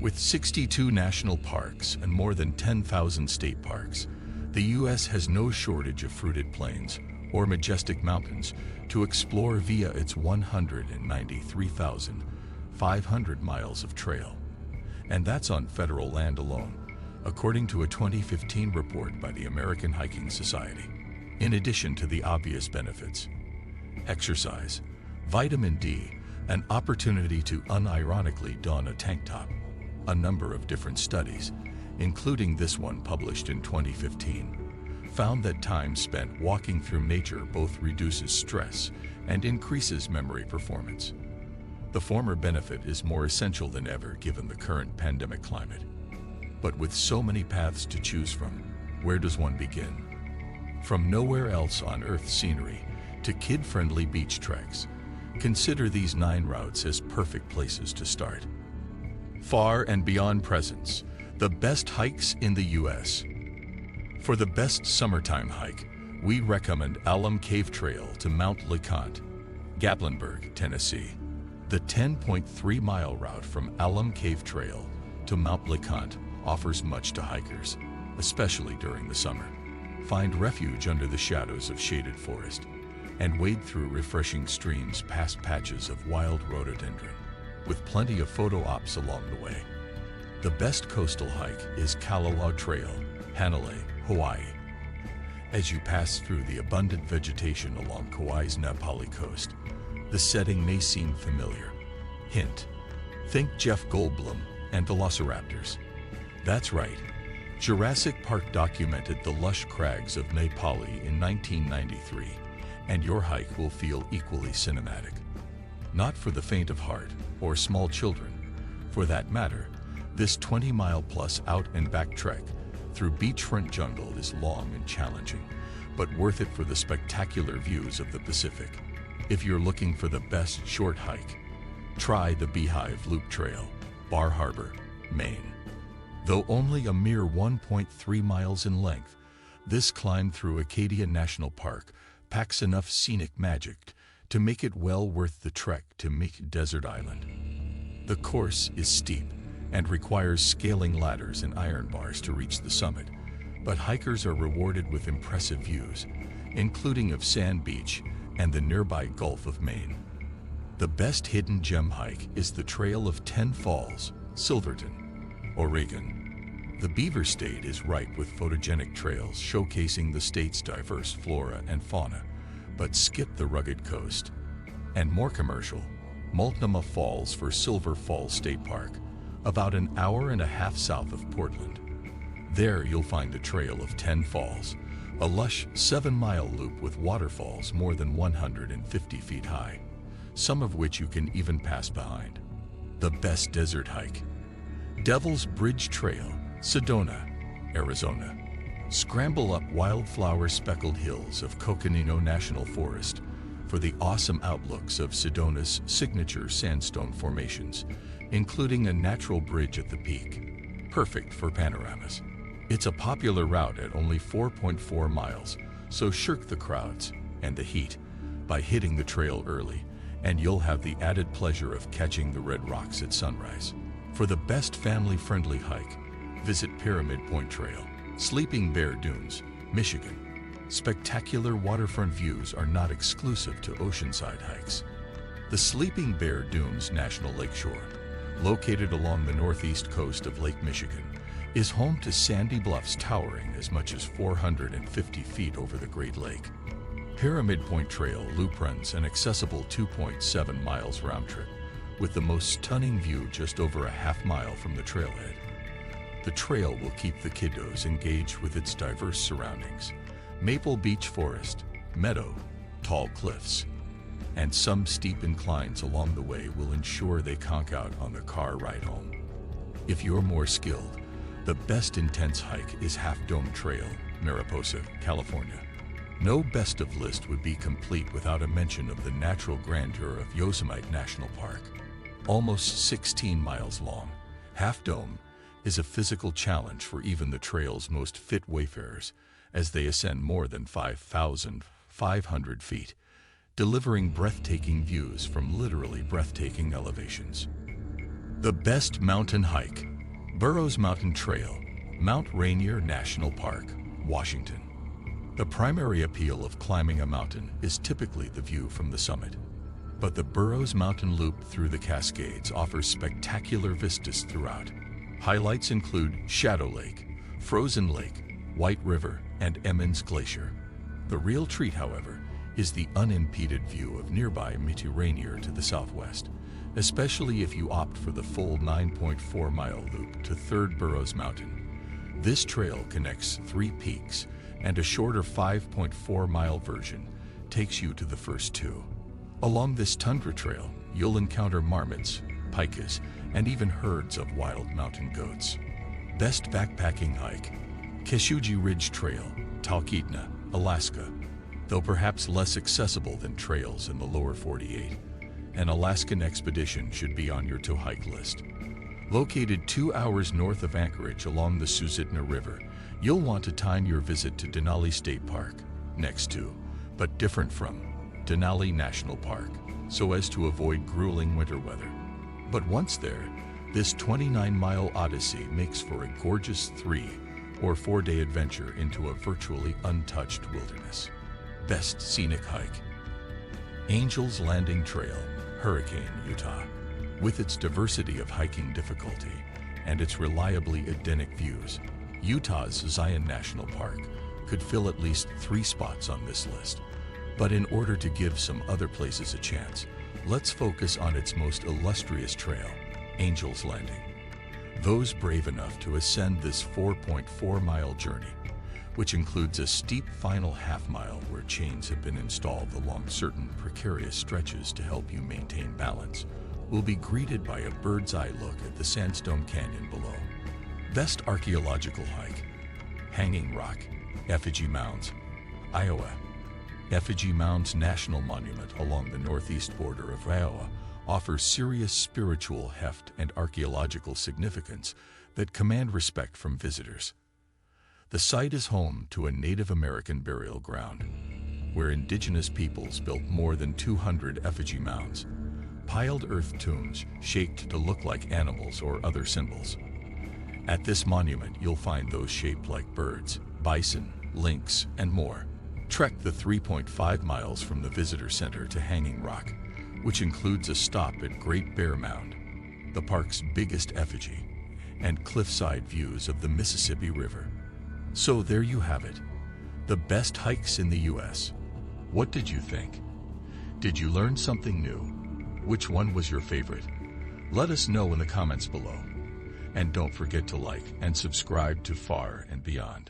With 62 national parks and more than 10,000 state parks, the U.S. has no shortage of fruited plains or majestic mountains to explore via its 193,500 miles of trail. And that's on federal land alone, according to a 2015 report by the American Hiking Society. In addition to the obvious benefits: exercise, vitamin D, an opportunity to unironically don a tank top. A number of different studies, including this one published in 2015, found that time spent walking through nature both reduces stress and increases memory performance. The former benefit is more essential than ever given the current pandemic climate. But with so many paths to choose from, where does one begin? From nowhere else on Earth scenery to kid-friendly beach treks, consider these 9 routes as perfect places to start. Far and beyond presence, the best hikes in the U.S. For the best summertime hike, we recommend Alum Cave Trail to Mount LeConte, Gatlinburg, Tennessee. The 10.3-mile route from Alum Cave Trail to Mount LeConte offers much to hikers, especially during the summer. Find refuge under the shadows of shaded forest and wade through refreshing streams past patches of wild rhododendron, with plenty of photo ops along the way. The best coastal hike is Kalalau Trail, Hanalei, Hawaii. As you pass through the abundant vegetation along Kauai's Na Pali coast, the setting may seem familiar. Hint: think Jeff Goldblum and Velociraptors. That's right. Jurassic Park documented the lush crags of Na Pali in 1993, and your hike will feel equally cinematic. Not for the faint of heart or small children. For that matter, this 20-mile-plus out-and-back trek through beachfront jungle is long and challenging, but worth it for the spectacular views of the Pacific. If you're looking for the best short hike, try the Beehive Loop Trail, Bar Harbor, Maine. Though only a mere 1.3 miles in length, this climb through Acadia National Park packs enough scenic magic to make it well worth the trek to Meek Desert Island. The course is steep and requires scaling ladders and iron bars to reach the summit, but hikers are rewarded with impressive views, including of Sand Beach and the nearby Gulf of Maine. The best hidden gem hike is the Trail of 10 Falls, Silverton, Oregon. The Beaver State is ripe with photogenic trails showcasing the state's diverse flora and fauna, but skip the rugged coast. And more commercial, Multnomah Falls for Silver Falls State Park, about an hour and a half south of Portland. There you'll find the Trail of 10 Falls, a lush 7-mile loop with waterfalls more than 150 feet high, some of which you can even pass behind. The best desert hike: Devil's Bridge Trail, Sedona, Arizona. Scramble up wildflower-speckled hills of Coconino National Forest for the awesome outlooks of Sedona's signature sandstone formations, including a natural bridge at the peak, perfect for panoramas. It's a popular route at only 4.4 miles, so shirk the crowds and the heat by hitting the trail early, and you'll have the added pleasure of catching the red rocks at sunrise. For the best family-friendly hike, visit Pyramid Point Trail, Sleeping Bear Dunes, Michigan. Spectacular waterfront views are not exclusive to oceanside hikes. The Sleeping Bear Dunes National Lakeshore, located along the northeast coast of Lake Michigan, is home to sandy bluffs towering as much as 450 feet over the Great Lake. Pyramid Point Trail loop runs an accessible 2.7 miles round trip, with the most stunning view just over a half mile from the trailhead. The trail will keep the kiddos engaged with its diverse surroundings: maple beech forest, meadow, tall cliffs, and some steep inclines along the way will ensure they conk out on the car ride home. If you're more skilled, the best intense hike is Half Dome Trail, Mariposa, California. No best of list would be complete without a mention of the natural grandeur of Yosemite National Park. Almost 16 miles long, Half Dome is a physical challenge for even the trail's most fit wayfarers as they ascend more than 5,500 feet, delivering breathtaking views from literally breathtaking elevations. The best mountain hike: Burroughs Mountain Trail, Mount Rainier National Park, Washington. The primary appeal of climbing a mountain is typically the view from the summit. But the Burroughs Mountain Loop through the Cascades offers spectacular vistas throughout. Highlights include Shadow Lake, Frozen Lake, White River, and Emmons Glacier. The real treat, however, is the unimpeded view of nearby Mount Rainier to the southwest, especially if you opt for the full 9.4-mile loop to 3rd Burroughs Mountain. This trail connects 3 peaks, and a shorter 5.4-mile version takes you to the first 2. Along this tundra trail, you'll encounter marmots, pikas, and even herds of wild mountain goats. Best backpacking hike, Keshuji Ridge Trail, Talkeetna, Alaska. Though perhaps less accessible than trails in the lower 48, an Alaskan expedition should be on your to-hike list. Located 2 hours north of Anchorage along the Susitna River, you'll want to time your visit to Denali State Park, next to, but different from, Denali National Park, so as to avoid grueling winter weather. But once there, this 29-mile odyssey makes for a gorgeous 3- or 4-day adventure into a virtually untouched wilderness. Best scenic hike, Angel's Landing Trail, Hurricane, Utah. With its diversity of hiking difficulty and its reliably Edenic views, Utah's Zion National Park could fill at least 3 spots on this list. But in order to give some other places a chance, let's focus on its most illustrious trail, Angel's Landing. Those brave enough to ascend this 4.4-mile journey, which includes a steep final half-mile where chains have been installed along certain precarious stretches to help you maintain balance, will be greeted by a bird's-eye look at the Sandstone Canyon below. Best archaeological hike, Hanging Rock, Effigy Mounds, Iowa. Effigy Mounds National Monument along the northeast border of Iowa offers serious spiritual heft and archaeological significance that command respect from visitors. The site is home to a Native American burial ground, where indigenous peoples built more than 200 effigy mounds, piled earth tombs shaped to look like animals or other symbols. At this monument, you'll find those shaped like birds, bison, lynx, and more. Trek the 3.5 miles from the visitor center to Hanging Rock, which includes a stop at Great Bear Mound, the park's biggest effigy, and cliffside views of the Mississippi River. So there you have it, the best hikes in the U.S. What did you think? Did you learn something new? Which one was your favorite? Let us know in the comments below. And don't forget to like and subscribe to Far and Beyond.